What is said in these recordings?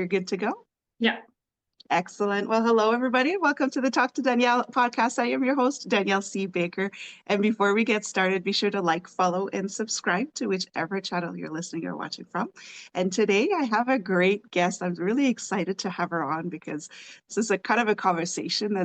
you're good to go? Yeah. Excellent. Well, hello, everybody. Welcome to the Talk to Danielle podcast. I am your host, Danielle C. Baker. And before we get started, be sure to like, follow, and subscribe to whichever channel you're listening or watching from. And today I have a great guest. I'm really excited to have her on because this is a kind of a conversation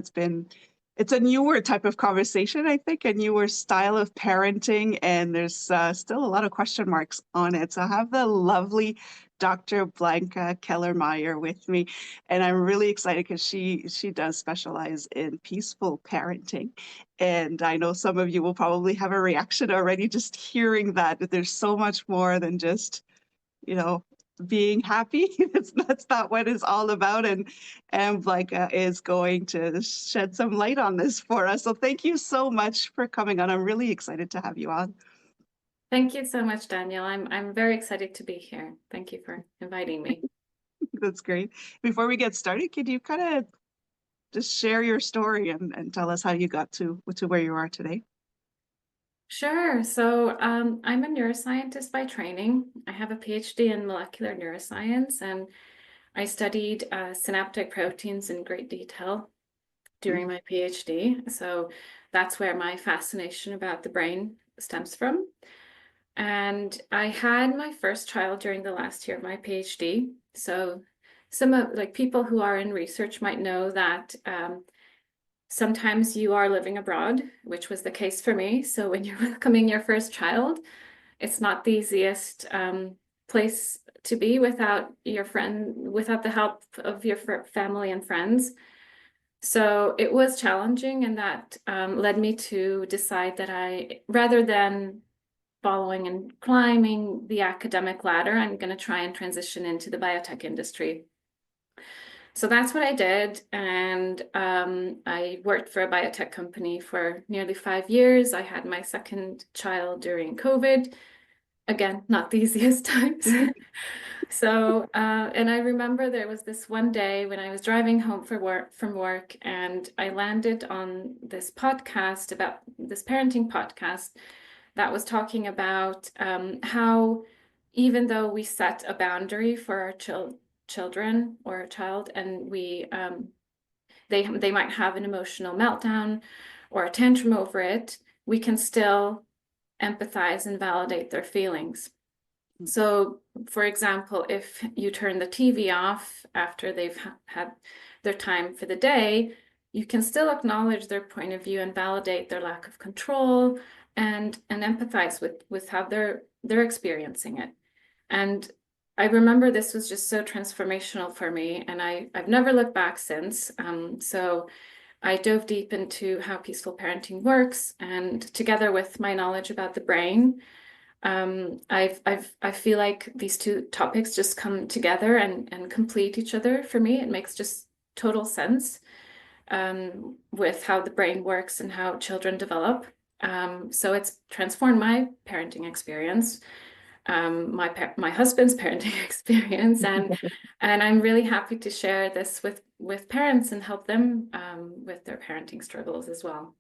it's a newer type of conversation, I think, a newer style of parenting, and there's still a lot of question marks on it. So I have the lovely Dr. Blanka Kellermayer with me. And I'm really excited because she does specialize in peaceful parenting. And I know some of you will probably have a reaction already just hearing that there's so much more than just, you know, being happy. That's not what it's all about. And Blanka is going to shed some light on this for us. So thank you so much for coming on. I'm really excited to have you on. Thank you so much, Danielle. I'm very excited to be here. Thank you for inviting me. That's great. Before we get started, could you kind of just share your story and tell us how you got to where you are today? Sure. So I'm a neuroscientist by training. I have a PhD in molecular neuroscience, and I studied synaptic proteins in great detail during my PhD. So that's where my fascination about the brain stems from. And I had my first child during the last year of my PhD. So some of like people who are in research might know that sometimes you are living abroad, which was the case for me. So when you're welcoming your first child, it's not the easiest place to be without without the help of your family and friends. So it was challenging, and that led me to decide that rather than following and climbing the academic ladder, I'm going to try and transition into the biotech industry. So that's what I did. And I worked for a biotech company for nearly 5 years. I had my second child during COVID. Again, not the easiest times. So, and I remember there was this one day when I was driving home from work, and I landed on this podcast about this parenting podcast that was talking about how even though we set a boundary for our children or a child, and they might have an emotional meltdown or a tantrum over it, we can still empathize and validate their feelings. So, for example, if you turn the TV off after they've had their time for the day, you can still acknowledge their point of view and validate their lack of control and empathize with how they're experiencing it. And I remember this was just so transformational for me, and I've never looked back since. So I dove deep into how peaceful parenting works, and together with my knowledge about the brain, I feel like these two topics just come together and complete each other for me. It makes just total sense with how the brain works and how children develop. So it's transformed my parenting experience, my husband's parenting experience, and I'm really happy to share this with parents and help them with their parenting struggles as well.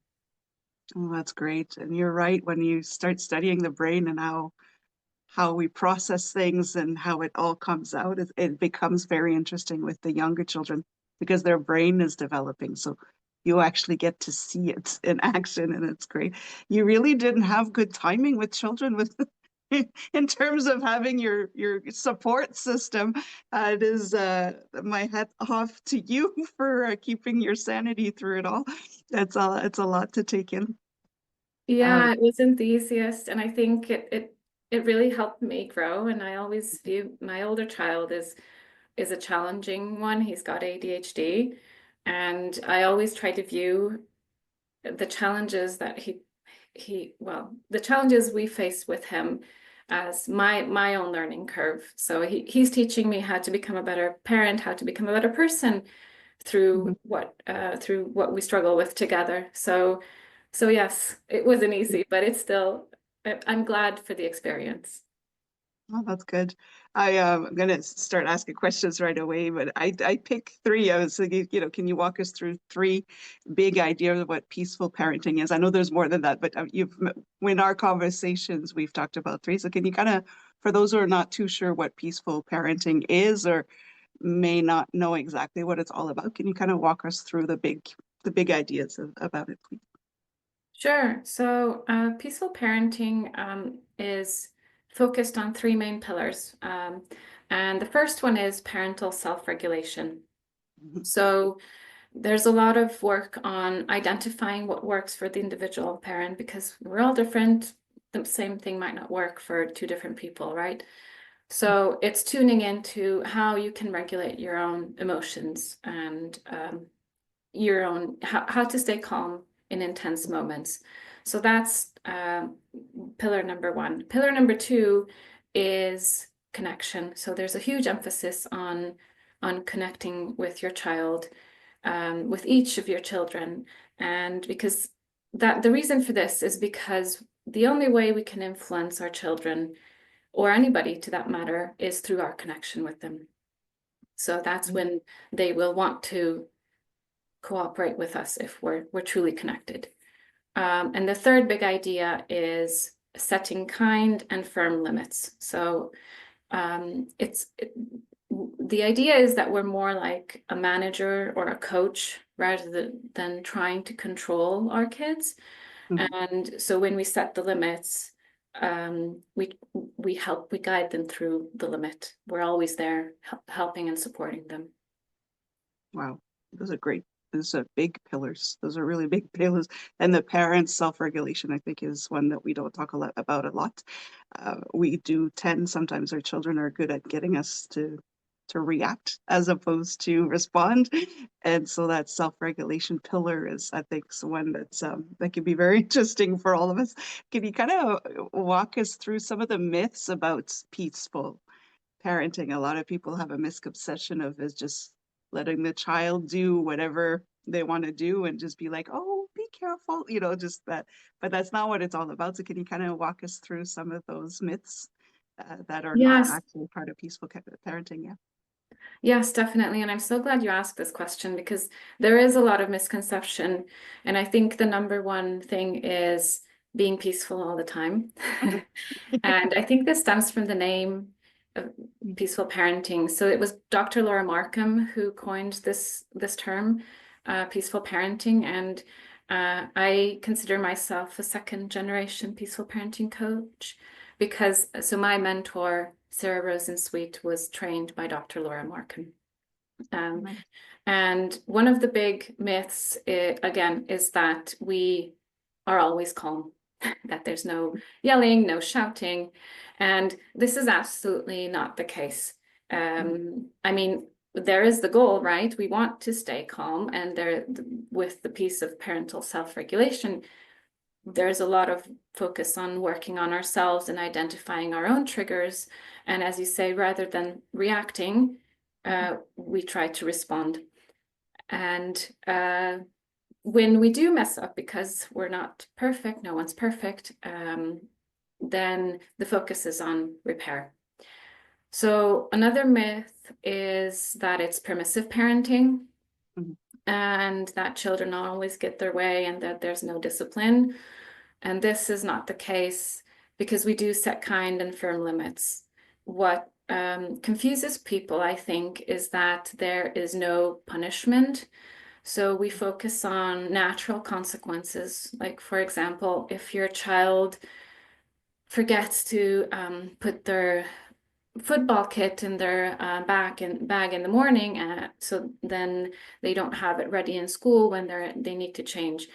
Oh, that's great. And you're right, when you start studying the brain and how we process things and how it all comes out, it becomes very interesting with the younger children because their brain is developing. So you actually get to see it in action, and it's great. You really didn't have good timing with children with in terms of having your support system. It is my hat off to you for keeping your sanity through it all. It's a lot to take in. Yeah, it wasn't the easiest, and I think it really helped me grow. And I always view my older child is a challenging one. He's got ADHD, and I always try to view the challenges that the challenges we face with him as my own learning curve. So he's teaching me how to become a better parent, how to become a better person through what we struggle with together. So yes, it wasn't easy, but I'm glad for the experience. Oh, that's good. I'm gonna start asking questions right away, but I pick three. I was thinking, can you walk us through three big ideas of what peaceful parenting is? I know there's more than that, but in our conversations, we've talked about three. So can you kind of, for those who are not too sure what peaceful parenting is, or may not know exactly what it's all about. Can you kind of walk us through the big ideas about it, please? Sure. So, peaceful parenting is focused on three main pillars. And the first one is parental self-regulation. Mhm. So, there's a lot of work on identifying what works for the individual parent because we're all different. The same thing might not work for two different people, right? So, it's tuning into how you can regulate your own emotions and your own how to stay calm in intense moments. So that's pillar number one. Pillar number two is connection. So there's a huge emphasis on connecting with your child, with each of your children, and because that the reason for this is because the only way we can influence our children or anybody to that matter is through our connection with them. So that's when they will want to cooperate with us if we're truly connected. And the third big idea is setting kind and firm limits. So the idea is that we're more like a manager or a coach rather than trying to control our kids. Mhm. And so when we set the limits, we guide them through the limit. We're always there helping and supporting them. Wow, those are great. Those are big pillars. Those are really big pillars. And the parents' self-regulation, I think, is one that we don't talk about a lot. We do tend, sometimes our children are good at getting us to react as opposed to respond. And so that self-regulation pillar is, I think, one that can be very interesting for all of us. Can you kind of walk us through some of the myths about peaceful parenting? A lot of people have a misconception of is just letting the child do whatever they want to do and just be like, oh, be careful, just that. But that's not what it's all about. So can you kind of walk us through some of those myths that are not Yes, actually part of peaceful parenting? Yeah. yes, definitely. And I'm so glad you asked this question because there is a lot of misconception. And I think the number one thing is being peaceful all the time. And I think this stems from the name of peaceful parenting. So it was Dr. Laura Markham who coined this term, peaceful parenting. And I consider myself a second generation peaceful parenting coach because so my mentor, Sarah Rosensweet, was trained by Dr. Laura Markham. Um, Nice. and one of the big myths, again, is that we are always calm, that there's no yelling, no shouting. And this is absolutely not the case. I mean, there is the goal, right? We want to stay calm, and there, with the piece of parental self-regulation, there's a lot of focus on working on ourselves and identifying our own triggers. And as you say, rather than reacting, we try to respond. And when we do mess up, because we're not perfect, no one's perfect, then the focus is on repair. So another myth is that it's permissive parenting Mhm. and that children always get their way and that there's no discipline. And this is not the case because we do set kind and firm limits. What confuses people, I think, is that there is no punishment. So we focus on natural consequences. Like, for example, if your child forgets to put their football kit in their bag in the morning, so then they don't have it ready in school when they need to change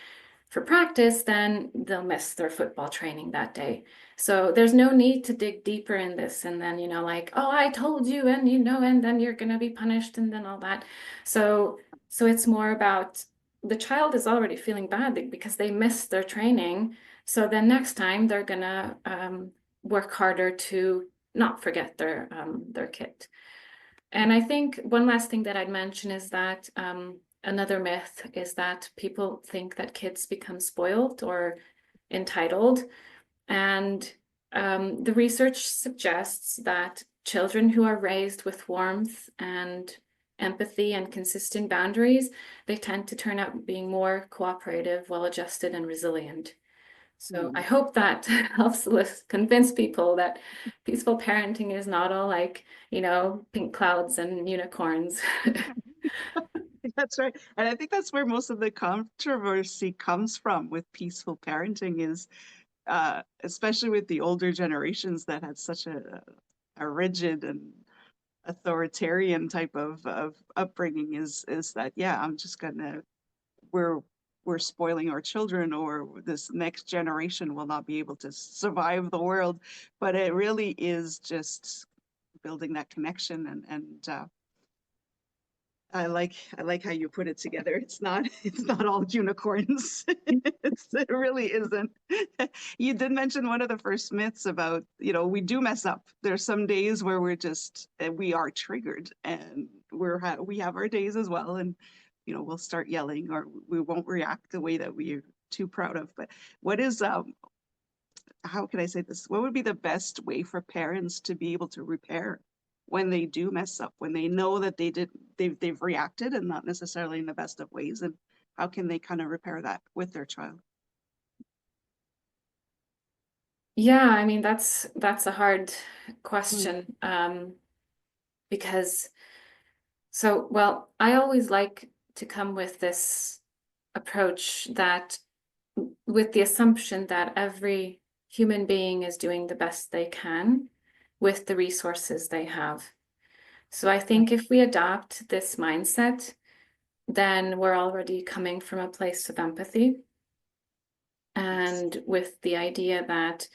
for practice, then they'll miss their football training that day. So there's no need to dig deeper in this and then, like, oh, I told you, and and then you're gonna be punished and then all that. So it's more about the child is already feeling bad because they missed their training. So then next time they're gonna work harder to not forget their kit. And I think one last thing that I'd mention is that another myth is that people think that kids become spoiled or entitled. And the research suggests that children who are raised with warmth and empathy and consistent boundaries, they tend to turn out being more cooperative, well-adjusted, and resilient. So I hope that helps convince people that peaceful parenting is not all like, pink clouds and unicorns. That's right. And I think that's where most of the controversy comes from with peaceful parenting is especially with the older generations that had such a rigid and authoritarian type of upbringing is that, yeah, I'm just gonna we're we're spoiling our children, or this next generation will not be able to survive the world. But it really is just building that connection, and I like how you put it together. It's not all unicorns. It really isn't. You did mention one of the first myths about, we do mess up. There's some days where we are triggered, and we have our days as well, and we'll start yelling, or we won't react the way that we're too proud of. But what is how can I say this? What would be the best way for parents to be able to repair when they do mess up, when they know that they've reacted and not necessarily in the best of ways, and how can they kind of repair that with their child? Yeah, I mean that's a hard Mm, question, because well, I always like to come with this approach that with the assumption that every human being is doing the best they can with the resources they have. So I right. think if we adopt this mindset, then we're already coming from a place of empathy Yes. and with the idea that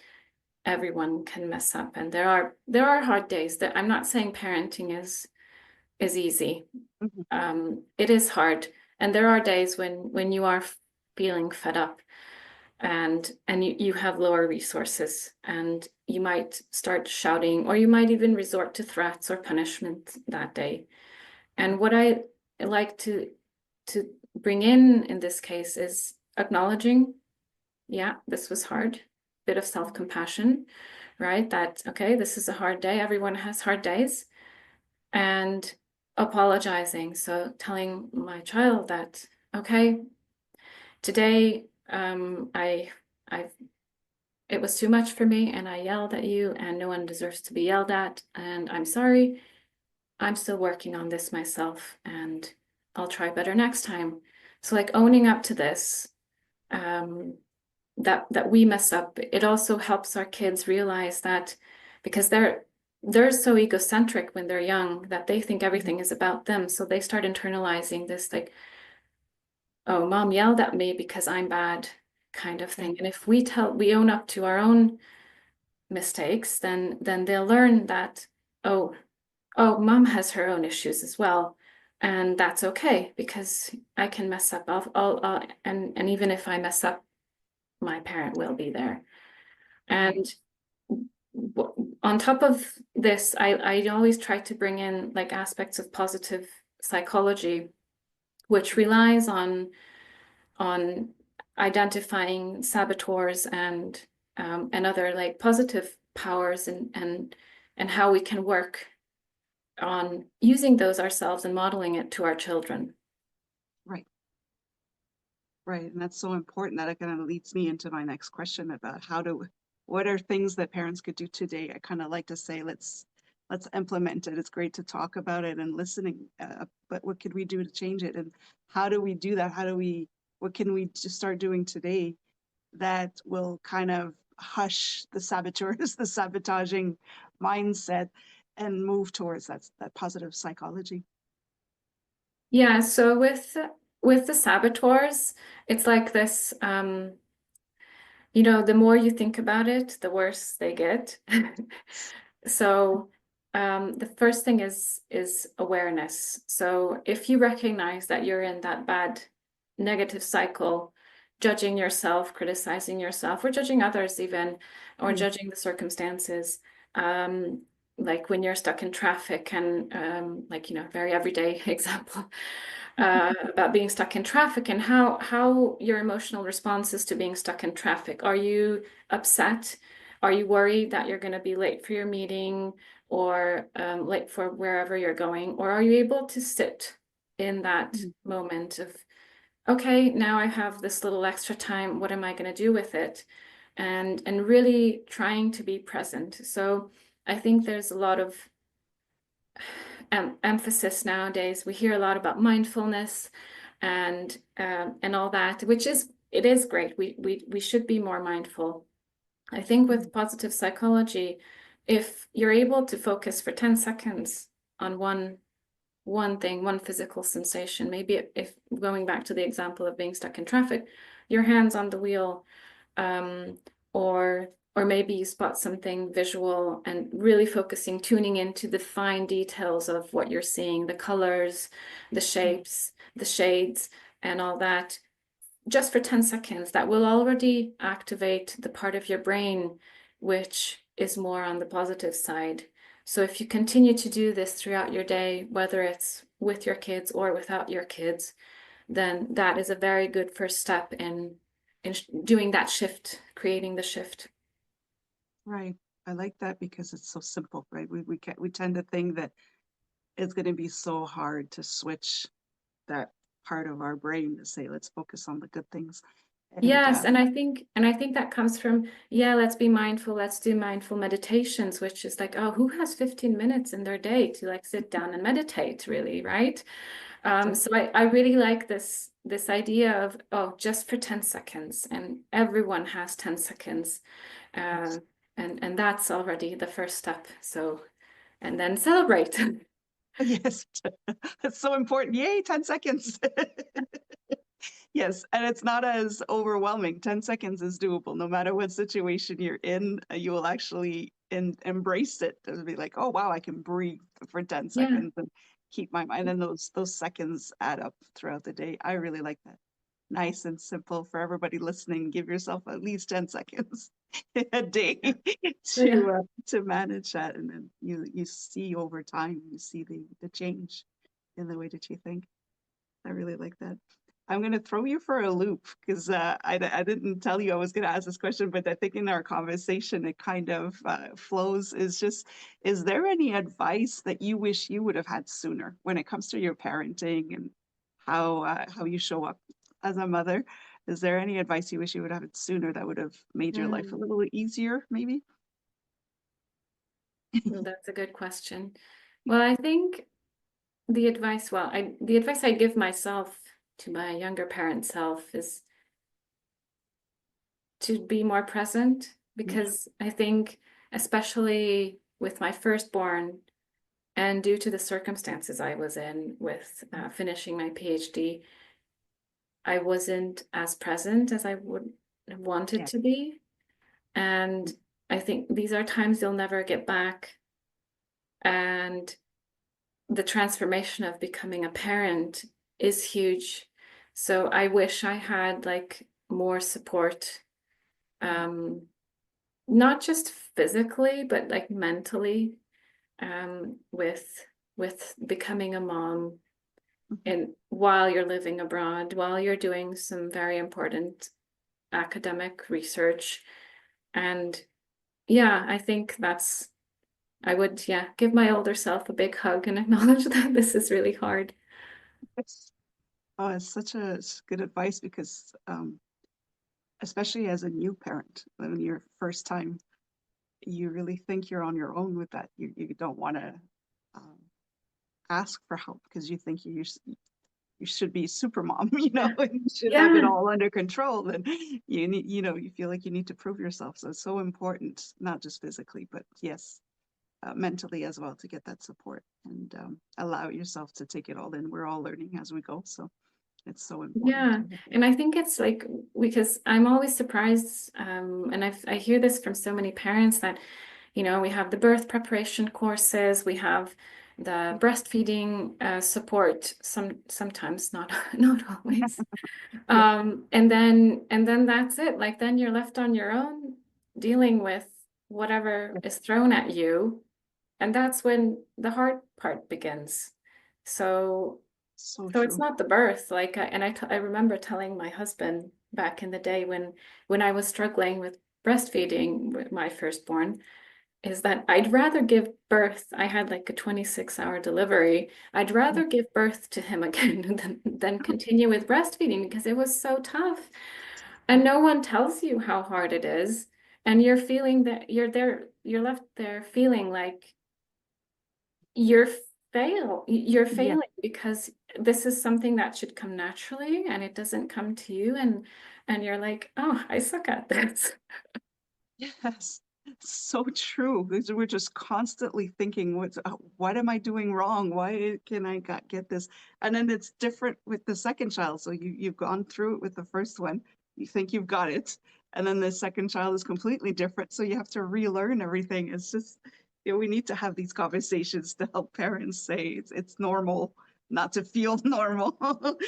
everyone can mess up. And there are hard days. That I'm not saying parenting is easy. Mhm. It is hard, and there are days when you are feeling fed up, and you have lower resources, and you might start shouting, or you might even resort to threats or punishment that day. And Right. what I like to bring in this case is acknowledging, yeah, this was hard, bit of self-compassion, right? That, okay, this is a hard day. Everyone has hard days. And apologizing. So telling my child that, okay, today I it was too much for me and I yelled at you and no one deserves to be yelled at and I'm sorry. I'm still working on this myself and I'll try better next time. So like owning up to this, um, that we mess up. It also helps our kids realize that because they're so egocentric when they're young that they think Mhm. everything is about them. So they start internalizing this like, oh, mom yelled at me because I'm bad kind of Yeah. thing. And if we own up to our own mistakes, then they'll learn that, oh, mom has her own issues as well. And that's okay because I can mess up. And even if I mess up, my parent will be there. Right. And on top of this, I always try to bring in like aspects of positive psychology, which relies on identifying saboteurs and other like positive powers and how we can work on using those ourselves and modeling it to our children. Right. Right. And that's so important that it kind of leads me into my next question about what are things that parents could do today? I kind of like to say, let's implement it. It's great to talk about it and listening, but what could we do to change it? And how do we do that? What can we just start doing today that will kind of hush the saboteurs, the sabotaging mindset, and move towards that positive psychology? Yeah, so with the saboteurs, it's like this, the more you think about it, the worse they get. So the first thing is awareness. So if you recognize that you're in that bad negative cycle, judging yourself, criticizing yourself, or judging others even, or Mm, judging the circumstances, um, like when you're stuck in traffic and like, very everyday example about being stuck in traffic and how your emotional responses to being stuck in traffic. Are you upset? Are you worried that you're going to be late for your meeting or late for wherever you're going? Or are you able to sit in that mm, moment of, okay, now I have this little extra time. What am I going to do with it? and really trying to be present. So I think there's a lot of emphasis nowadays. We hear a lot about mindfulness and all that, which is it is great. We should be more mindful. I think with positive psychology, if you're able to focus for 10 seconds on one thing, one physical sensation, maybe if going back to the example of being stuck in traffic, your hands on the wheel, um, or maybe you spot something visual and really focusing, tuning into the fine details of what you're seeing, the colors, the shapes, the shades, and all that, just for 10 seconds, that will already activate the part of your brain which is more on the positive side. So if you continue to do this throughout your day, whether it's with your kids or without your kids, then that is a very good first step in doing that shift, creating the shift. Right. I like that because it's so simple, right? We tend to think that it's going to be so hard to switch that part of our brain to say, let's focus on the good things. And Yes, and I think that comes from, yeah, let's be mindful, let's do mindful meditations, which is like, oh, who has 15 minutes in their day to like sit down and meditate, really, right? So I really like this idea of, oh, just for 10 seconds, and everyone has 10 seconds. Uh, and that's already the first step. So, and then celebrate. yes, it's so important. Yay, 10 seconds. Yes, and it's not as overwhelming. 10 seconds is doable. No matter what situation you're in, you will actually embrace it. It'll be like, oh, wow, I can breathe for 10 Yeah. seconds and keep my mind. And those seconds add up throughout the day. I really like that. Nice and simple for everybody listening. Give yourself at least 10 seconds a day Yeah. Yeah. to manage that. And then you see over time, you see the change in the way that you think. I really like that. I'm going to throw you for a loop because I didn't tell you I was going to ask this question, but I think in our conversation it kind of flows. Is there any advice that you wish you would have had sooner when it comes to your parenting and how you show up as a mother? Is there any advice you wish you would have had sooner that would have made your life a Mm, little easier, maybe? well, that's a good question. Well, I think the advice I give myself to my younger parent self is to be more present, Yeah. because I think, especially with my firstborn, and due to the circumstances I was in with finishing my PhD, I wasn't as present as I would have wanted Yeah. to be. And I think these are times you'll never get back. And the transformation of becoming a parent is huge. So I wish I had like more support, um, not just physically, but like mentally, with becoming a mom, Mhm. and while you're living abroad, while you're doing some very important academic research. And yeah, I think I would, yeah, give my older self a big hug and acknowledge that this is really hard. It's, oh, it's such good advice because especially as a new parent, when your first time, you really think you're on your own with that. You don't want to um, ask for help because you think you should be super mom, Yeah. and you should have it Yeah. all under control. And you feel like you need to prove yourself. So it's so important, not just physically, but yes, mentally as well, to get that support and allow yourself to take it all in. We're all learning as we go, so it's so important Yeah. to have that. And I think it's like, because I'm always surprised, and I hear this from so many parents that, we have the birth preparation courses, we have the breastfeeding support, sometimes, not not always. Yeah, And then that's it. Like then you're left on your own dealing with whatever yeah, is thrown at you. And that's when the hard part begins. So so so it's true. not the birth, like, I remember telling my husband back in the day when I was struggling with breastfeeding with my firstborn, is that I'd rather give birth. I had like a 26-hour delivery. I'd Yeah, rather give birth to him again than continue with breastfeeding, because it was so tough. And no one tells you how hard it is. And you're feeling that you're left there feeling like you're you're Yeah. failing because this is something that should come naturally and it doesn't come to you and you're like, oh, I suck at this. Yes, so true. Because we're just constantly thinking, what am I doing wrong? Why can I not get this? And then it's different with the second child. So you've gone through it with the first one. You think you've got it, and then the second child is completely different. So you have to relearn everything. It's just, we need to have these conversations to help parents say it's normal not to feel normal,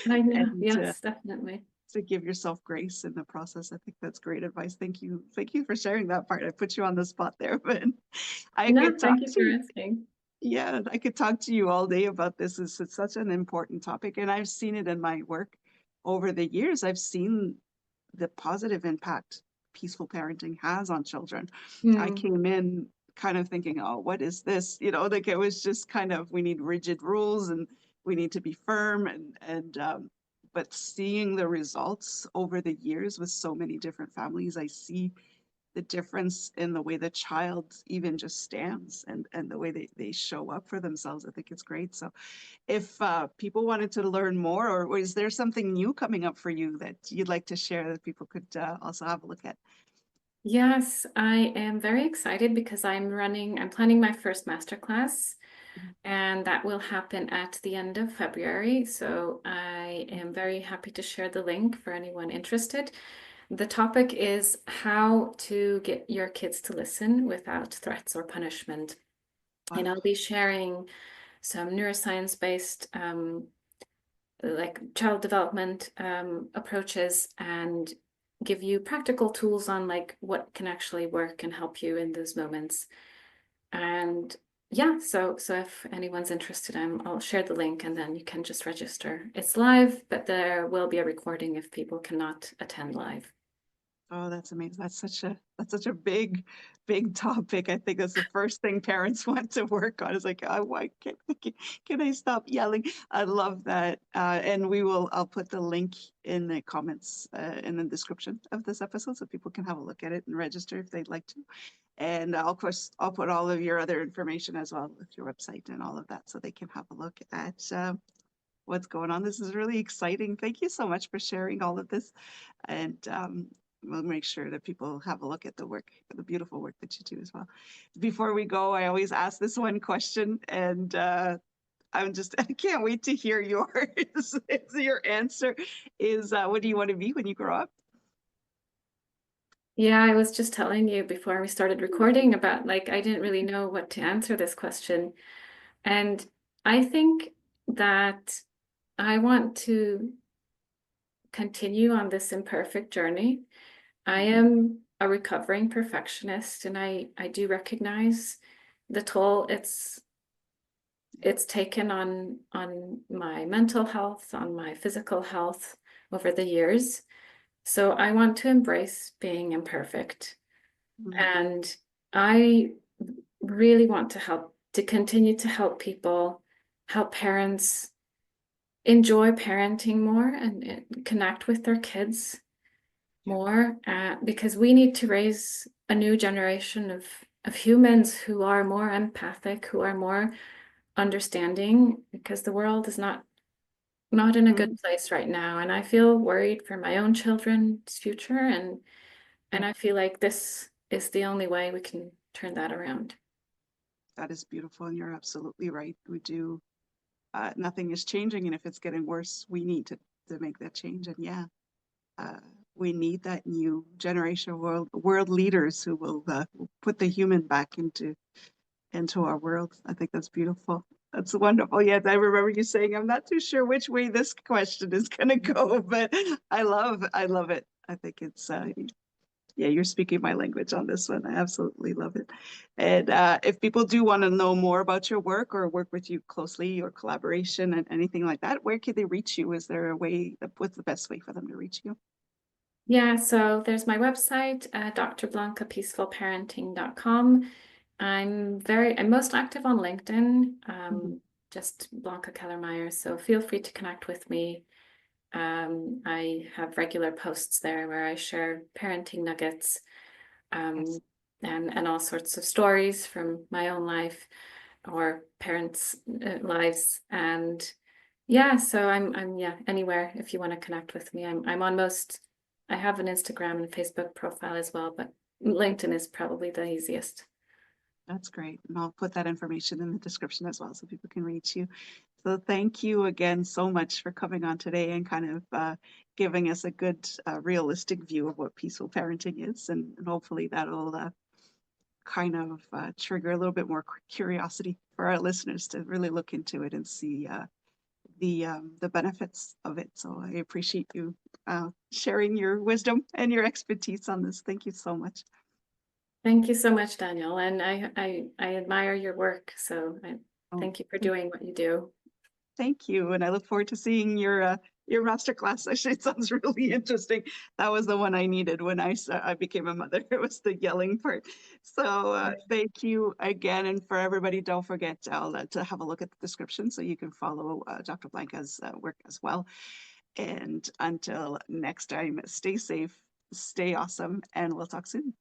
I know. and Yes, definitely. to give yourself grace in the process. I think that's great advice. Thank you. Thank you for sharing that part. I put you on the spot there, but I No, could talk thank you for to, asking. yeah, I could talk to you all day about this. It's such an important topic, and I've seen it in my work over the years. I've seen the positive impact peaceful parenting has on children. I Hmm. came in kind of thinking, oh, what is this? Like it was just kind of, we need rigid rules and we need to be firm, but seeing the results over the years with so many different families, I see the difference in the way the child even just stands and the way they show up for themselves. I think it's great. So if people wanted to learn more, or is there something new coming up for you that you'd like to share that people could also have a look at? Yes, I am very excited because I'm planning my first masterclass, and that will happen at the end of February. So I am very happy to share the link for anyone interested. The topic is how to get your kids to listen without threats or punishment. And Wow. I'll be sharing some neuroscience-based like child development approaches and give you practical tools on like what can actually work and help you in those moments. And yeah, so if anyone's interested, I'll share the link and then you can just register. It's live, but there will be a recording if people cannot attend live. Oh, that's amazing. That's such a big topic. I think that's the first thing parents want to work on is like, oh, why can I stop yelling? I love that. And I'll put the link in the comments in the description of this episode so people can have a look at it and register if they'd like to. And of course, I'll put all of your other information as well with your website and all of that so they can have a look at what's going on. This is really exciting. Thank you so much for sharing all of this. And we'll make sure that people have a look at the beautiful work that you do as well. Before we go, I always ask this one question, and I can't wait to hear yours. Your answer is, what do you want to be when you grow up? Yeah, I was just telling you before we started recording about like I didn't really know what to answer this question. And I think that I want to continue on this imperfect journey. I am a recovering perfectionist and I do recognize the toll it's taken on my mental health, on my physical health over the years. So I want to embrace being imperfect. Mhm. And I really want to continue to help people, help parents enjoy parenting more and connect with their kids Yeah. more, because we need to raise a new generation of humans who are more empathic, who are more understanding, because the world is not in a good Mhm. place right now. And I feel worried for my own children's future and Yeah, I feel like this is the only way we can turn that around. that is beautiful, and you're absolutely right. We do. Nothing is changing, and if it's getting worse, we need to make that change. And yeah, uh, we need that new generation of world leaders who will put the human back into our world. I think that's beautiful. That's wonderful. Yes, I remember you saying, I'm not too sure which way this question is going to go, but I love it. I think it's, yeah, you're speaking my language on this one. I absolutely love it. And if people do want to know more about your work or work with you closely or collaboration and anything like that, where can they reach you? Is there a way, what's the best way for them to reach you? Yeah, so there's my website, drblankapeacefulparenting.com. I'm most active on LinkedIn, Mhm. just Blanka Kellermayer. So feel free to connect with me. I have regular posts there where I share parenting nuggets, Yes, and all sorts of stories from my own life or parents' lives. And yeah, so I'm yeah, anywhere if you want to connect with me. I'm on most. I have an Instagram and Facebook profile as well, but LinkedIn is probably the easiest. that's great. And I'll put that information in the description as well so people can reach you. So thank you again so much for coming on today and kind of giving us a good, realistic view of what peaceful parenting is. And hopefully that'll kind of trigger a little bit more curiosity for our listeners to really look into it and see the benefits of it. So I appreciate you sharing your wisdom and your expertise on this. Thank you so much. Thank you so much, Daniel, and I admire your work. So I Oh, thank you for doing what you do. thank you, and I look forward to seeing your master class. Actually, it sounds really interesting. That was the one I needed when I became a mother. It was the yelling part. So thank you again, and for everybody, don't forget to have a look at the description so you can follow Dr. Blanka's work as well. And until next time, stay safe, stay awesome, and we'll talk soon.